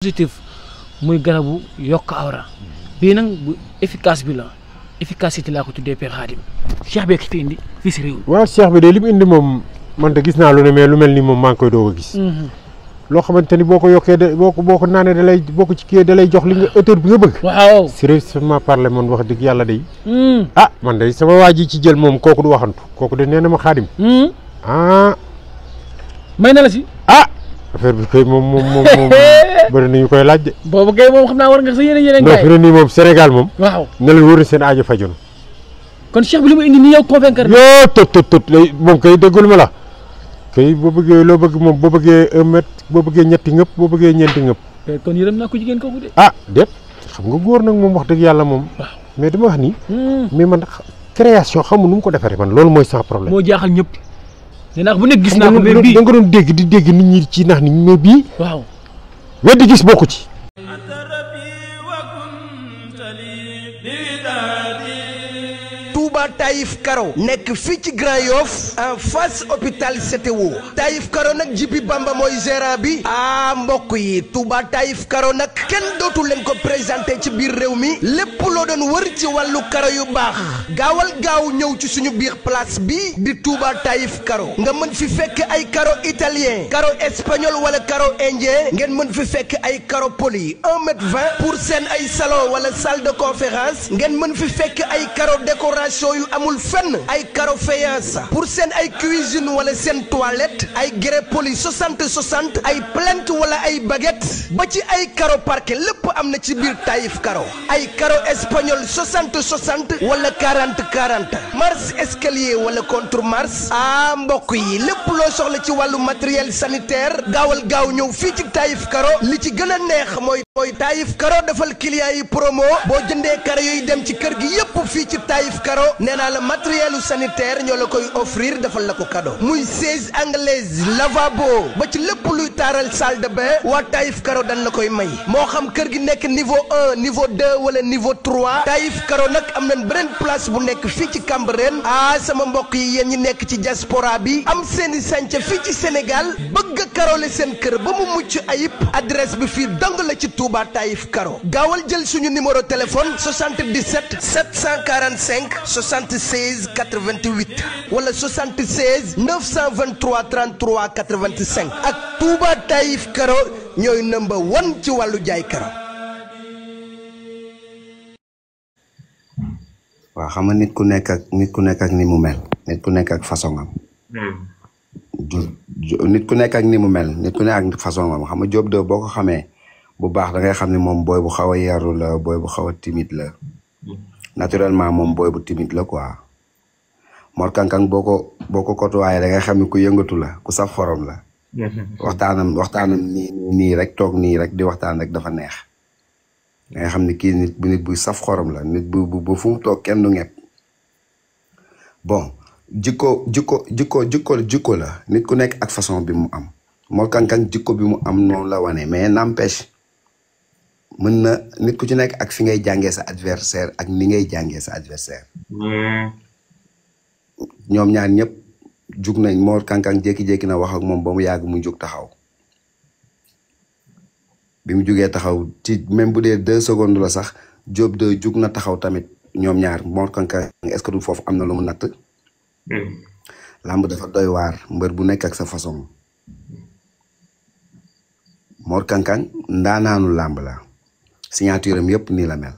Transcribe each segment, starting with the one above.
positif muy garabu yokk awra bii nag bu efficace bi la efficacité laa ko tuddee Père Khadim cheikh bi fi indi fii si réew. waaw cheikh bi de li mu indi moom man de gis naa lu ne mais lu mel ni moom maa ngi koy doog a gis. loo xamante ni boo ko yokkee de boo ko naanee da lay boo ko ci kii da lay jox li nga hauteur bi nga bëgg. waaw sérieusement parler man wax dëgg yàlla day. man de sama waa ji ci jël moom kooku du waxantu kooku de nee na ma Khadim. may na la si. affaire bi kay moom bëri nañu koy laaj de. boobu kay moom xam naa war nga sa yeneen non fi ne nii moom Sénégal moom. waaw ne leen wóor na seen aajo faju na. kon cheikh bi li mu indi nii yow convaincre. yoo tot lay moom kay déggul ma la. kay boo bëggee loo bëgg moom boo bëggee 1 mètre boo bëggee ñetti ngëpp boo bëggee ñeenti ngëpp. kon yërëm naa ko jigéen kooku de. déet xam nga góor nag moom wax dëgg yàlla moom. waaw mais dama wax nii. mais man création xamu nu mu ko defaree man loolu mooy sans problème. moo jaaxal ñëpp. nee naa bu nekk gis naa ko mais bii da nga doon dégg di dégg nit ñi ci nax ni mais bii. waaw weddi gis bokku ci. Touba Taïf Karo nekk fii ci Grand Yoff en face hôpital CTO Taïf Karo nag Jibi Bamba mooy gérant bi mbokk yi Touba Taïf Karo nag kenn dootu leen ko présenté ci biir réew mi lépp loo doon wër ci wàllu karo yu baax gaawal gaaw ñëw ci suñu biir place bi di Touba Taïf Karo nga mën fi fekk ay karo italien karo espagnol wala karo indien ngeen mën fi fekk ay karo poli 1,20 m pour seen ay salon wala salle de conférence ngeen mën fi fekk ay karo décoration yu amul fenn ay karo faïence pour seen ay cuisine wala seen toilette ay grès poli 60 ay plinthe wala ay baguette ba ci ay karo parquet lépp am na ci biir Taïf Karo ay karo espagnol 60 wala 40 marche escalier wala contre marche mbokk yi lépp loo soxla ci wàllu matériel sanitaire gaawal gaaw ñëw fii ci Taïf Karo li ci gën a neex mooy Taïf Karo defal client yi promo boo jëndee karo yooyu dem ci kër gi yépp fii ci Taïf Karo nee naa la matériel sanitaire ñoo la koy offrir defal la ko cadeau muy chaise anglaise lavabo ba ci lépp luy taaral salle de bain waa Taïf Karo dañ la koy may moo xam kër gi nekk niveau 1 niveau 2 wala niveau 3 Taïf Karo nag am nañ beneen place bu nekk fii ci Cambérène sama mbokk yi yéen ñi nekk ci diaspora bi am seeni sànca fii ci Sénégal bëgg a karole seen kër ba mu mucc ayib adresse bi fii dong la ci Touba Taïf Karo gaawal jël suñu numéro téléphone 77 745 76 88 wala 76 923 33 85 ak Touba Taïf Karo ñooy number 1 ci wàllu jaay karo. waaw xam nga nit ku nekk ak ni mu mel nit ku nekk ak façon am. nit ku nekk ak ni mu mel nit ku nekk ak façon am xam nga Diop de boo ko xamee bu baax da ngay xam ne moom booy bu xaw a yaru la booy bu xaw a timide la naturellement moom booy bu timide la quoi Mor Kankang boo ko côtoyé da ngay xam ne ku yëngatu la ku saf xorom la. waxtaanam nii rek toog nii rek di waxtaan rek dafa neex. da nga xam ne kii nit buy saf xorom la nit bu fu mu toog kenn du ñett bon jikko la nit ku nekk ak façon bi mu am Mor Kankang jikko bi mu am noonu la wane mais n'empêche mën na nit ku ci nekk ak fi ngay jàngee sa adversaire ak ni ngay jàngee sa adversaire ñoom ñaar ñëpp jug nañ Mor Kankang jékki-jékki na wax ak moom ba mu yàgg mu jug taxaw bi mu jugee taxaw ci même bu dee 2 secondes la sax Diop de jug na taxaw tamit ñoom ñaar Mor Kankang est-ce que du foofu am na lu mu natt. làmb dafa doy waar mbër bu nekk ak sa façon. Mor Kankang ndaanaanu làmb la signature am yëpp nii la mel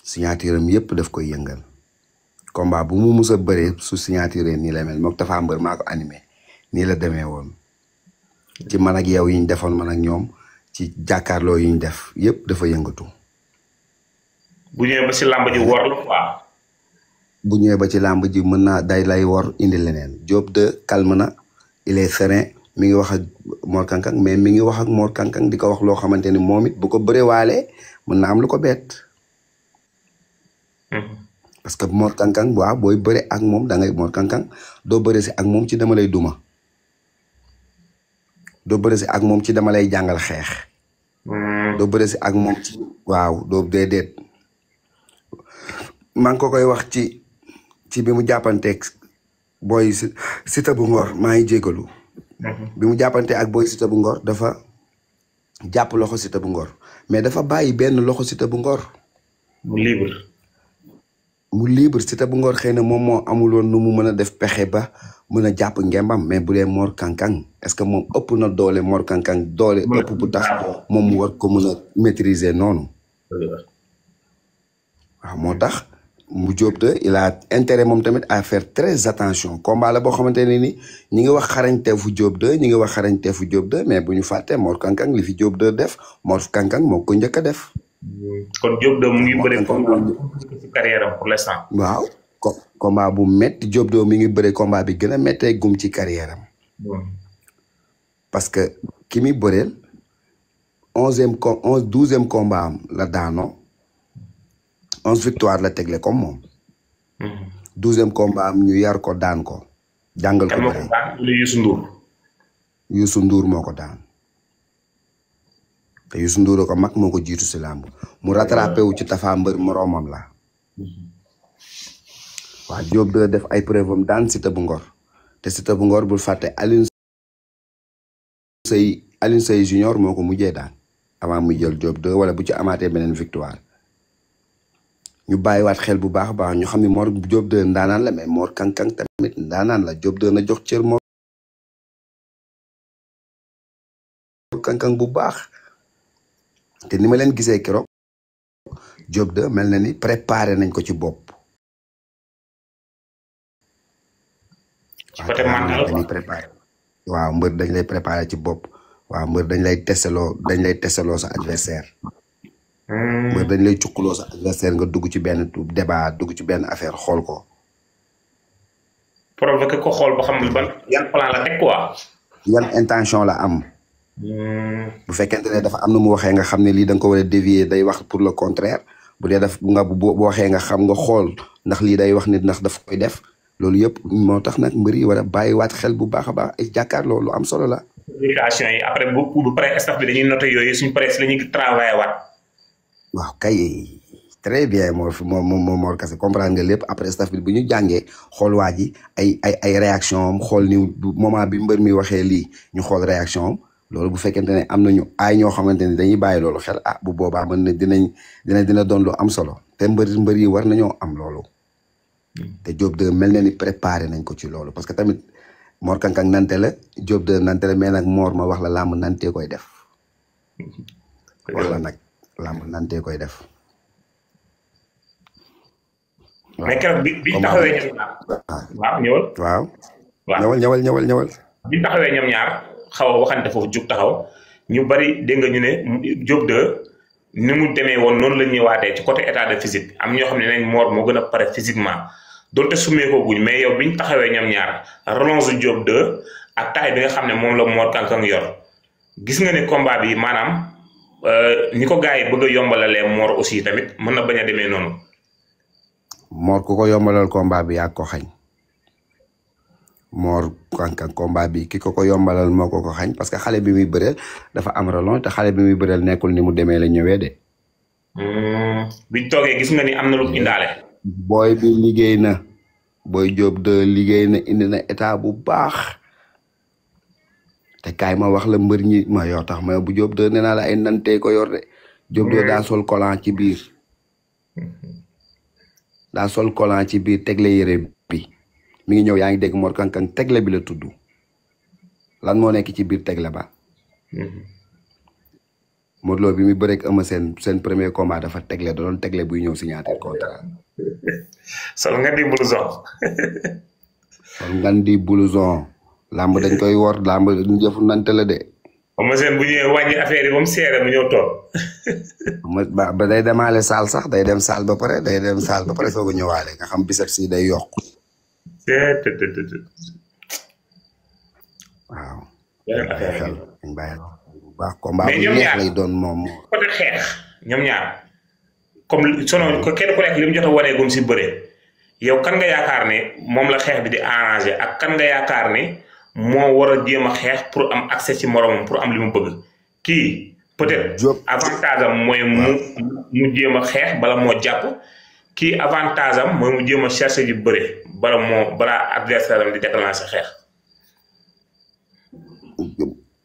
signature am yëpp daf koy yëngal combat bu mu mus a bëree su signature nii la mel moom Tapha Mbeur maa ko animé nii la demee woon ci man ak yow yi ñu defoon man ak ñoom ci jàkkaarloo yi ñu def yëpp dafa yëngatu. bu ñëwee ba ci làmb ji wor la quoi. bu ñëwee ba ci làmb ji mën naa day lay wor indi leneen Diop de calme na il est serein mi ngi wax ak Mor Kankang mais mi ngi wax ak Mor Kankang di ko wax loo xamante ni moom it bu ko bëree waalee mën na am lu ko bett. parce que Mor Kankang waaw booy bëre ak moom da ngay Mor Kankang doo bëre si ak moom ci dama lay duma. doo bëre si ak moom ci dama lay jàngal xeex. doo bëre si ak moom ci waaw doo déedéet. maa ngi ko koy wax ci bi mu jàppanteeg booy Siteu bu Ngor maa ngi jégalu. bi mu jàppante ak booy Siteu bu Ngor dafa jàpp loxo Siteu bu Ngor mais dafa bàyyi benn loxo Siteu bu Ngor. mu libre. mu libre Siteu bu Ngor xëy na moom moo amuloon nu mu mën a def pexe ba mën a jàpp ngembam mais bu dee Mor Kankang est-ce que moom ëpp na doole Mor Kankang doole ëpp bu tax moom mu war ko mën a maîtriser noonu. waaw moo tax mu Diop de il a intérêt moom tamit à faire très attention combat la boo xamante ne ni ñi ngi wax xarañteefu Diop de ñi ngi wax xarañteefu Diop de mais bu ñu fàtte Mor Kankang li fi Diop de def Mor Kankang moo ko njëkk a def. kon Diop de mu ngi bëre ci carrière am pour l'instant. waaw combat bu métti Diop de mi ngi bëre combat bi gën a méttee gum ci carrière am. parce que ki muy bëreel 12e combat am la daanoo 11 victoire la tegle comme moom. 12e combat am ñu yar ko daan ko. jàngal ko bëre Youssou Ndour. Youssou Ndour moo ko daan. te Youssou Ndour ko mag moo ko jiitu si làmb mu rattrapé wu ci Tafa Mbër moroomam la. waaw Diop de def ay preuve am daan Siteu bu Ngor te Siteu bu Ngor bul fàtte Alioune Seye junior moo ko mujjee daan avant muy jël Diop de wala bu ci amaatee beneen victoire ñu bàyyiwaat xel bu baax a baax ñu xam ne Mor Diop de ndaanaan la mais Mor Kankang tamit ndaanaan la Diop de na jox cër Mor Kankang bu baax te ni ma leen gisee keroog Diop de mel na ni préparé nañ ko ci bopp. côté mental dañuy préparé waaw mbër dañ lay préparé ci bopp waaw mbër dañ lay testeloo sa adversaire mbër dañ lay cukkuloo sa adversaire nga dugg ci benn débat dugg ci benn affaire xool ko provoqué ko xool ba xam ban yan plan la teg quoi yan intention la am bu fekkente ne dafa am na mu waxee nga xam ne lii da nga ko war a dévier day wax pour le contraire bu dee daf nga bu waxee nga xam nga xool ndax lii day wax nit ndax daf koy def loolu yëpp moo tax nag mbër yi war a bàyyiwaat xel bu baax a baax ay jàkkaarloo lu am solo la. communication yi après bu paree staff bi dañuy noté yooyu suñu paree si la ñuy travailler waat. waaw kay très bien Mor Kassé comprendre nga lépp après staff bi bu ñu jàngee xool waa ji ay réaction am xool ni moment bi mbër mi waxee lii ñu xool réaction am loolu bu fekkente ne am nañu ay ñoo xamante ni dañuy bàyyi loolu xel bu boobaa mën na dina doon lu am solo te mbër yi war nañoo am loolu. te Diop de mel na ni préparé nañ ko ci loolu parce que tamit Mor Kankang nante la Diop de nante la mais nag Mor ma wax la làmb nante koy def wax la nag làmb nante koy def. mais keroog bi taxawee ñoom ñaar. waaw ñëwal. waaw ñëwal. bi taxawee ñoom ñaar xaw a waxante foofu jug taxaw ñu bari dégg nga ñu ne Diop de ni mu demee woon noonu la ñëwaatee ci côté état de physique am ñoo xam ne nañ Mor moo gën a pare physiquement doonte sumee ko guñ mais yow biñ taxawee ñoom ñaar relance Diop de ak taay bi nga xam ne moom la Mor Kankang yor gis nga ne combat bi maanaam ni ko gars yi bëgg a yombalalee Mor aussi tamit mën na bañ a demee noonu. Mor ku ko yombalal combat bi yaa ko xañ Mor Kankang combat bi ki ko yombalal moo ko xañ parce que xale bi muy bëreel dafa am relance te xale bi muy bëreel nekkul ni mu demee la ñëwee de. biñ toogee gis nga ni am na lu indaale. booy bi liggéey na booy Diop de liggéey na indi na état bu baax te kaay ma wax la mbër ñi ma yoo tax ma bu Diop de nee naa la ay nante ko yor de. Diop de daa sol collant ci biir. daa sol collant ci biir tegle yére bi. mi ngi ñëw yaa ngi dégg Mor Kankang tegle bi la tudd lan moo nekk ci biir tegle ba. Modou Lo bi muy bëreeg Eumeu seen premier combat dafa tegle da doon tegle buy ñëw signature contrat. sol nga di blouson. sol nga di blouson. làmb dañ koy wor làmb njëfu nante la de. Eumeu Sène bu ñëwee wàññi affaire yi ba mu seere mu ñëw toog. ba day demaale saal sax day dem saal ba pare soog a ñëwaale nga xam biceps yi day yokk. waaw. xel dañ bàyyi bu baax combat bu neex lay doon moom. côté xeex ñoom ñaar comme sono kenn ku nekk li mu jot a waneegum si bëre yow kan nga yaakaar ne moom la xeex bi di arrangé ak kan nga yaakaar ne moo war a jéem a xeex pour am accès ci moromam pour am li mu bëgg kii peut-être avantage am mooy mu jéem a xeex bala moo jàpp kii avantage am mooy mu jéem a chercher ji bëre bala adversaire am di déclencher xeex.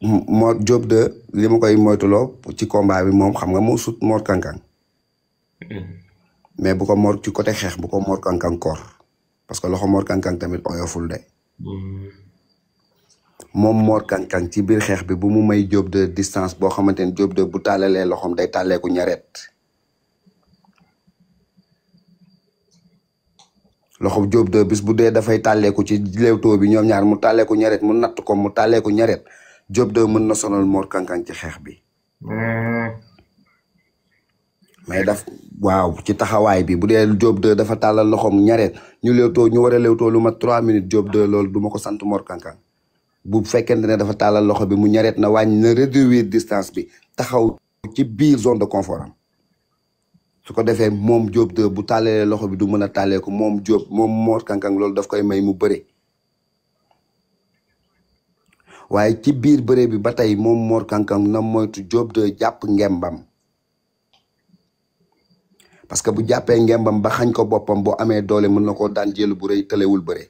Mor Diop de li ma koy moytuloo ci combat bi moom xam nga moo sut Mor Kankang mais bu ko Mor ci côté xeex bu ko Mor Kankang koor parce que loxo Mor Kankang tamit oyoful de moom Mor Kankang ci biir xeex bi bu mu may Diop de distance boo xamante ne Diop de bu tàllalee loxoom day tàlleeku ñaret loxo Diop de bis bu dee dafay tàlleeku ci léewtoo bi ñoom ñaar mu tàlleeku ñaret mu natt ko mu tàlleeku ñaret Diop de mën na sonal Mor Kankang ci xeex bi mais waaw ci taxawaay bi bu dee Diop de dafa tàllal loxoom ñaret ñu léewtoo ñu war a léewtoo lu mat 3 minutes Diop de loolu du ma ko sant Mor Kankang bu fekkente ne dafa tàllal loxo bi mu ñaret na wàññi na réduire distance bi taxaw ci biir zone de confort am su ko defee moom Diop de bu tàllalee loxo bi du mën a tàllee ko moom Diop moom Mor Kankang loolu daf koy may mu bëre waaye ci biir bëre bi ba tey moom Mor Kankang na moytu Diop de jàpp ngembam parce que bu jàppee ngembam ba xañ ko boppam boo amee doole mën na koo daan jël bu rëy tëlewul bëre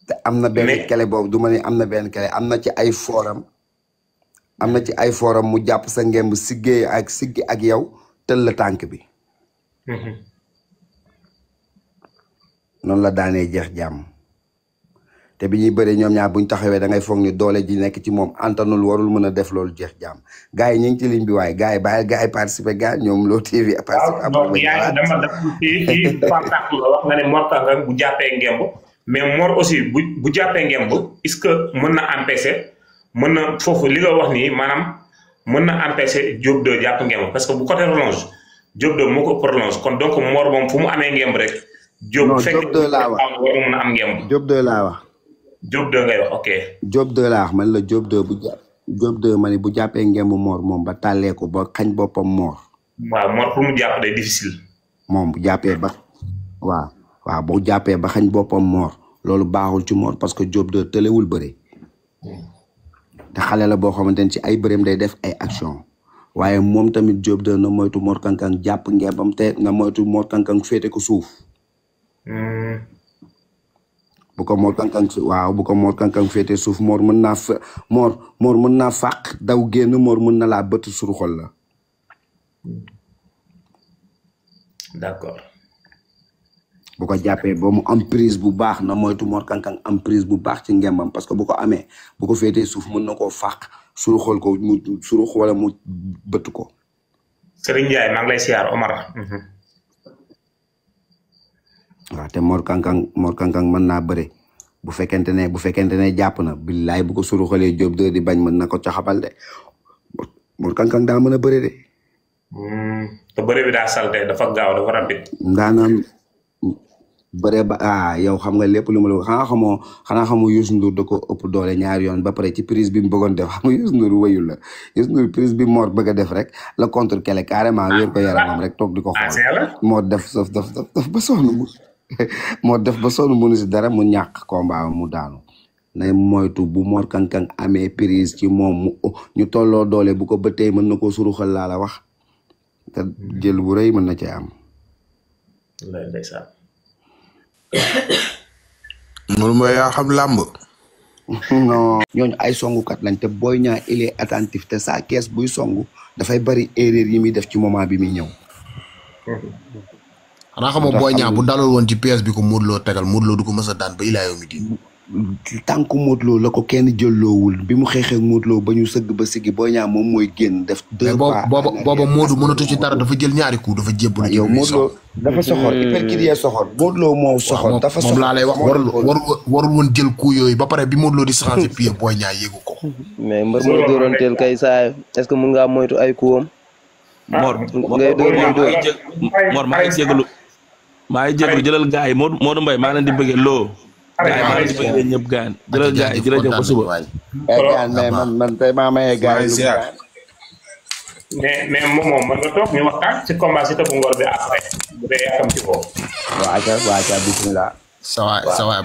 te am na benn kele boobu du ma ne am na benn kele am na ci ay forum mu jàpp sa ngemb siggi ak yow tël la tànk bi noonu la daanee jeex jàmm te bi ñuy bëree ñoom ñaar buñ taxawee da ngay foog ni doole ji nekk ci moom antanul warul mën a def loolu jeex jàmm gars yi ñu ngi ci ligne bi waaye gars yi bàyyi gars yi participer gars ñoom Lo TV participer dama kii Pape la wax nga ne Mor Kankang bu jàppee ngemb mais Mor aussi bu jàppee ngemb est-ce que mën na empêcher mën na foofu li nga wax nii maanaam mën na empêcher Diop de jàpp ngemb parce que bu côté relonge Diop de moo ko prolonge kon donc Mor moom fu mu amee ngemb rek Diop fekk laa wax war mën a am ngemb Diop de laa wax Diop de ngay wax ok Diop de laa wax man la Diop de Diop de ma ne bu jàppee ngemb Mor moom ba tàllee ko ba xañ boppam Mor waaw Mor pour mu jàpp day difficile moom bu jàppee ba waaw bu jàppee ba xañ boppam Mor loolu baaxul ci Mor parce que Diop de tëlewul bëre te xale la boo xamante ne ci ay bëreem day def ay action waaye moom tamit Diop de na moytu Mor Kankang jàpp ngembam te na moytu Mor Kankang féete ko suuf bu ko Mor Kankang féete suuf Mor mën naa Mor mën naa fàq daw génn Mor mën na laa bëtt suruxol la d'accord bu ko jàppee ba mu am prise bu baax na moytu Mor Kankang am prise bu baax ci ngembam parce que bu ko amee bu ko féetee suuf mën na koo fàq suruxol ko mu surux wala mu bëtt ko. Serigne Ndiaye maa ngi lay siyaar Omar. waaw te Mor Kankang mën naa bëre bu fekkente ne jàpp na billaay bu ko suruxalee Diop de di bañ mën na ko caxabal de Mor Kankang daa mën a bëre de. te bëre bi daa salte dafa gaaw dafa rapide. ndaanaan bëre ba yow xam nga lépp lu ma la xanaa xamoo Youssou Ndour da ko ëpp doole ñaari yoon ba pare ci prise bi mu bëggoon def xam nga Youssou Ndour wëyul la Youssou Ndour prise bi Mor bëgg a def rek la contre kele carrément wéer ko yaramam rek toog di ko xool moo def ba sonn moo def ba sonn mënu si dara mu ñàkk combat mu daanu na moytu bu Mor Kankang amee prise ci moom ñu tolloo doole bu ko bëttee mën na koo suruxal laa la wax te jël bu rëy mën na cee am. loolu mooy yaa xam làmb. non ñooñu ay songukat lañ te Boy Niang il est attentif te saa kees buy songu dafay bari erreur yi muy def ci moment bi muy ñëw. xanaa xamoo Boy Niang bu dalal woon ci pièce bi ko Modou Lo tegal Modou Lo du ko mës a daan ba ilaa yow mi di. tànku Modou Lo la ko kenn jëlloowul bi mu xeexee Modou Lo ba ñu sëgg ba siggi Boy Niang moom mooy génn def. deux pas booba Modou mënatu ci dara dafa jël ñaari coup dafa jébbalu. yow Modou Lo dafa soxor hypercrier soxor. Modou Lo moo soxor dafa soxor moom laa lay wax warul woon jël coup yooyu ba pare bi Modou Lo di changer pied Boy Niang yéegu ko. mais mbër mooy dóoranteel kay saa est-ce que mun ngaa moytu ay coup am. Mor ngay dóor Mor maa ngi jégalu jëlal gars yi Modou Mbaye maa leen di bëggee loo. gars yi maa ngi leen di bëggee ñëpp gaan jëlal gars yi jërëjëf ba suba. mais man tey maa mayee gars yi mais moom mën nga toog ñu waxtaan ci combat si tëbu ngor bi après bu dee yaakam ci ko. waa ca bismillah. sa waay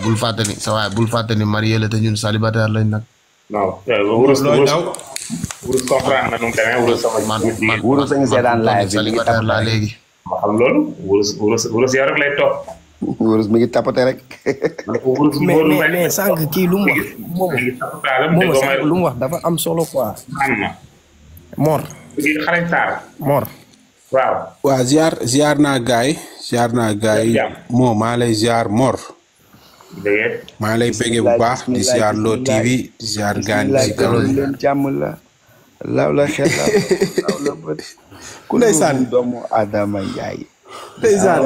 bul fàtte ni marié la te ñun célibataire lañ nag. non wurus comprendre na nu mu demee wurus sama. wurus sañu seetaan live bi célibataire laa léegi. ma xam loolu wurus yow rek lay toog. wurus mi ngi tapote rek. mais sànq kii lu mu wax moom sànq lu mu wax dafa am solo quoi. Mor. xarañ Sarr. Mor. waaw. waa ziar naa gaay moo maa lay ziar Mor. maa lay bëggee bu baax di ziar Lo TV di ziar gaan si kanam leen jàmm la law la xel law la bët ku ndeysaan doomu Adama Njaay ndeysaan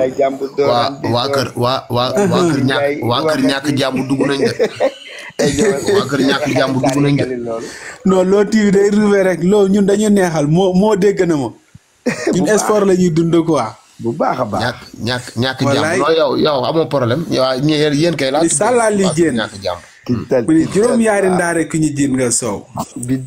waa kër ñàkk jàmm dugg nañ de waa kër ñàkk jàmm dugg nañ de non Lo TV day ruube rek Lo ñun dañu neexal moo dégg na ma ñun sport la ñuy dund quoi bu baax a baax ñàkk jàmm non yow amoo problème waaw yéen kay laa di sàllaa li jéen ñàkk jàmm juróom yaari ndaare ku ñu jéen nga soow bi